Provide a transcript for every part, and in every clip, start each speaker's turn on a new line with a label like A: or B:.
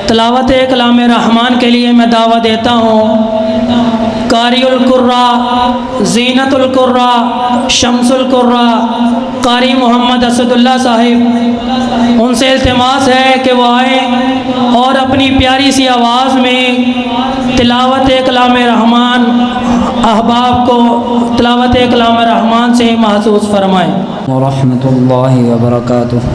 A: तिलावत कलाम रहमान के लिए मैं दावत देता हूँ। कारिउल कुर्रा, ज़ीनतुल कुर्रा, शम्सुल कुर्रा कारी मोहम्मद असदुल्ला साहिब, उनसे इल्तिमास है कि वो आए और अपनी प्यारी सी आवाज़ में तिलावत कलाम रहमान अहबाब को तिलावत कलाम रहमान से महसूस फरमाएँ।
B: व रहमतुल्लाहि व बरकातुहू।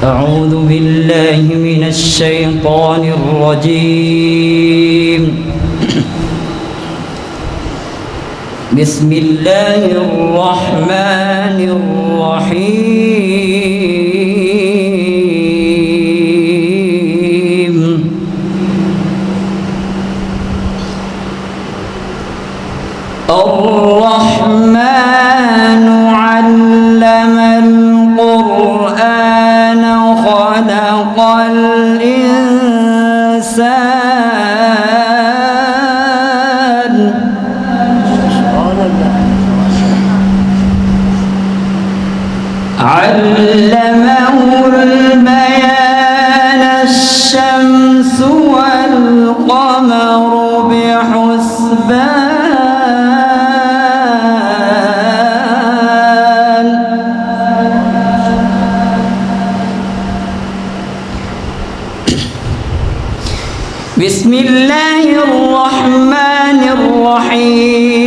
B: أعوذ بالله من الشيطان الرجيم بسم الله الرحمن الرحيم الرحمن علم القرآن خلق الإنسان علمه البيان الشمس والقمر بحسبان بسم الله الرحمن الرحيم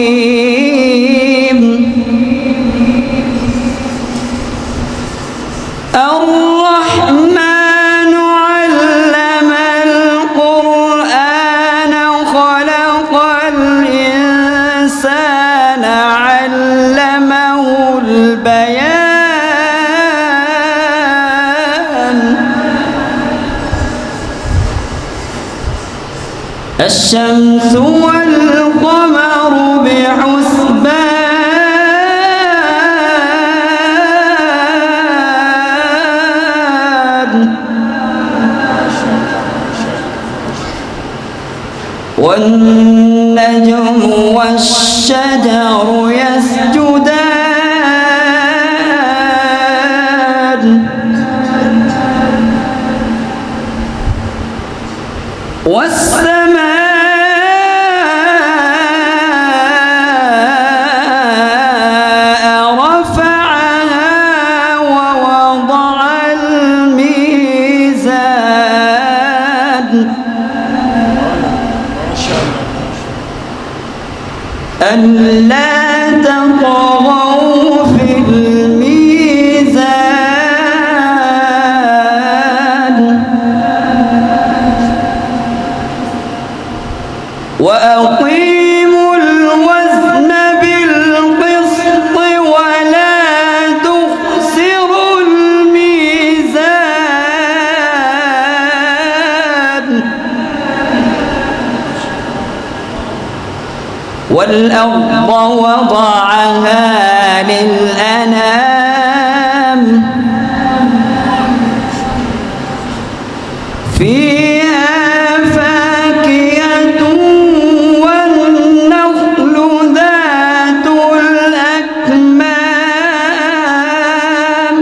B: الرحمن علم القرآن خلق الإنسان علمه البيان الشمس والقمر بحسبان والنجم والشجر يسجدان والسماء رفعها ووضع الميزان ألا تطغوا في الميزان وأقيموا الوزن بالقسط ولا تخسروا الميزان والأرض وضعها للأنام فيها فاكهة والنخل ذات الأكمام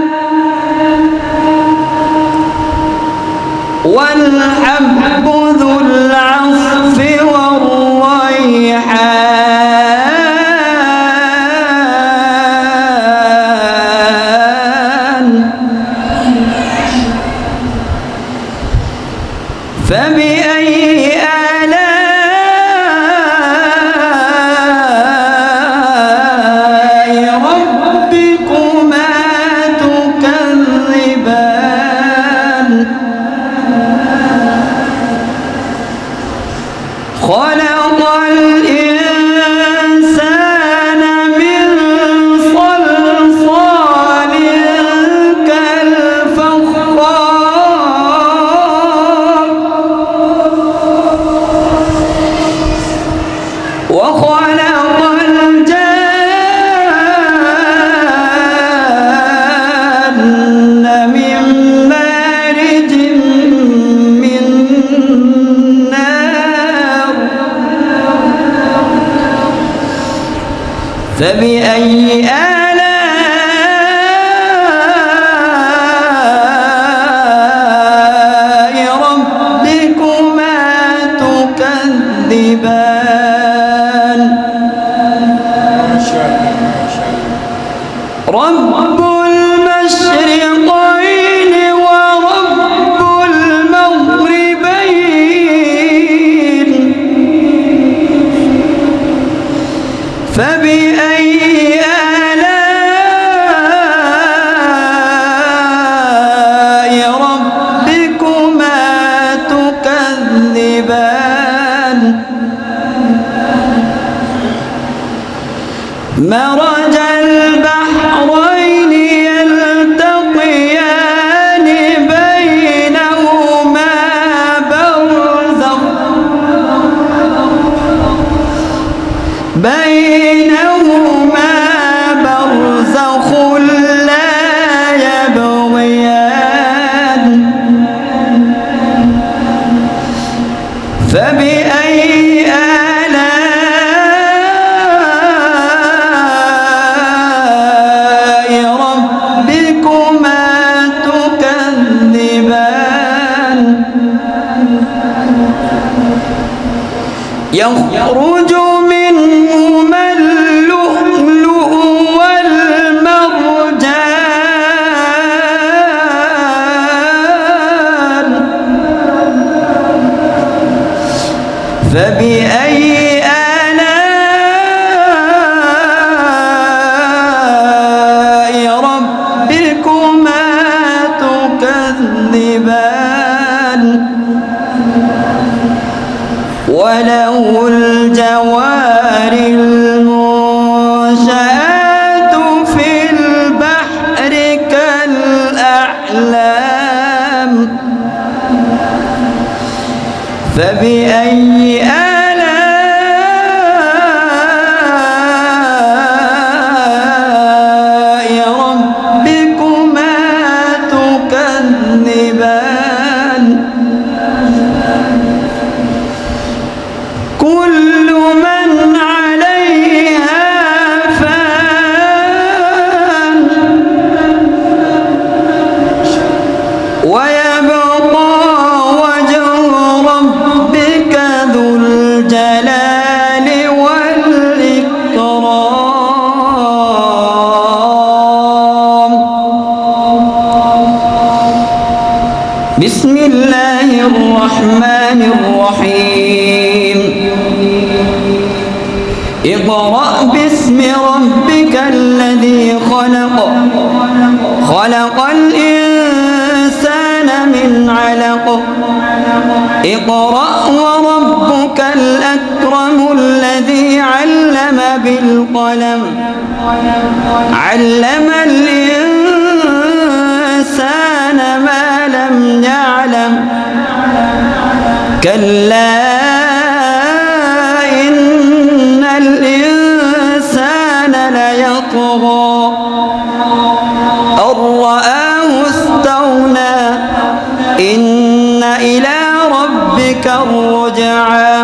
B: والحب ذو العصف والريحان فبأي آلاء ربكما تكذبان خلق الإنسان من صلصال كالفخار وخلق الجان من مارج من نار فبأي آلاء ربكما تكذبان رب المشرقين ورب المغربين فبأي آلاء ربكما تكذبان مرج البحرين يلتقيان بينهما برزخ لا يبغيان فبأي آلاء ربكما تكذبان يخرج منهما اللؤلؤ والمرجان فبأي آلاء ربكما تكذبان وله الجوار المنشآت في البحر كالأعلام فبأي آلاء ربكما تكذبان كل من عليها فان ويبقى وجه ربك ذو الجلال والإكرام بسم الله الرحمن الرحيم اقرأ باسم ربك الذي خلق خلق الإنسان من علق اقرأ وربك الأكرم الذي علم بالقلم علم الإنسان ما لم يعلم كلا إن الإنسان ليطغى أن رآه استغنى إن إلى ربك الرجعى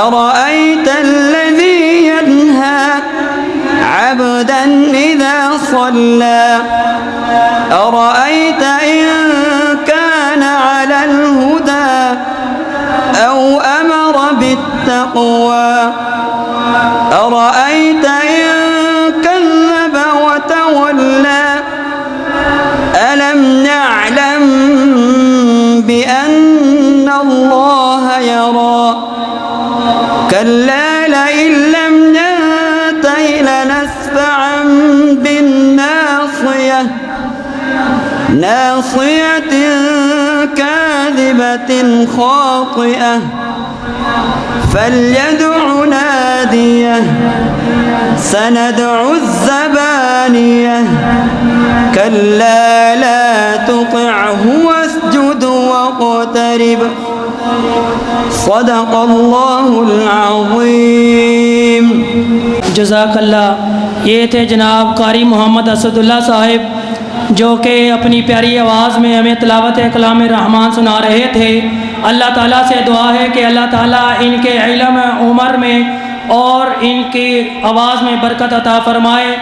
B: أرأيت الذي ينهى عبدا إذا صلى أرأيت إن كان على الهدى أو أمر بالتقوى أرأيت إن كذب وتولى ألم يعلم بأن الله يرى كلا لئن لم ينته لنسفعا بالناصية ناصية كاذبة خاطئة فليدع ناديه سندع الزبانية كلا لا تطعه واسجد واقترب صدق الله العظيم
A: जज़ाकल्लाह। ये थे जनाब कारी मोहम्मद असदुल्ला साहिब जो कि अपनी प्यारी आवाज़ में हमें तिलावत कलाम रहमान सुना रहे थे। अल्लाह ताला से दुआ है कि अल्लाह ताला इनके इल्म उम्र में और इनकी आवाज़ में बरकत अता फरमाए।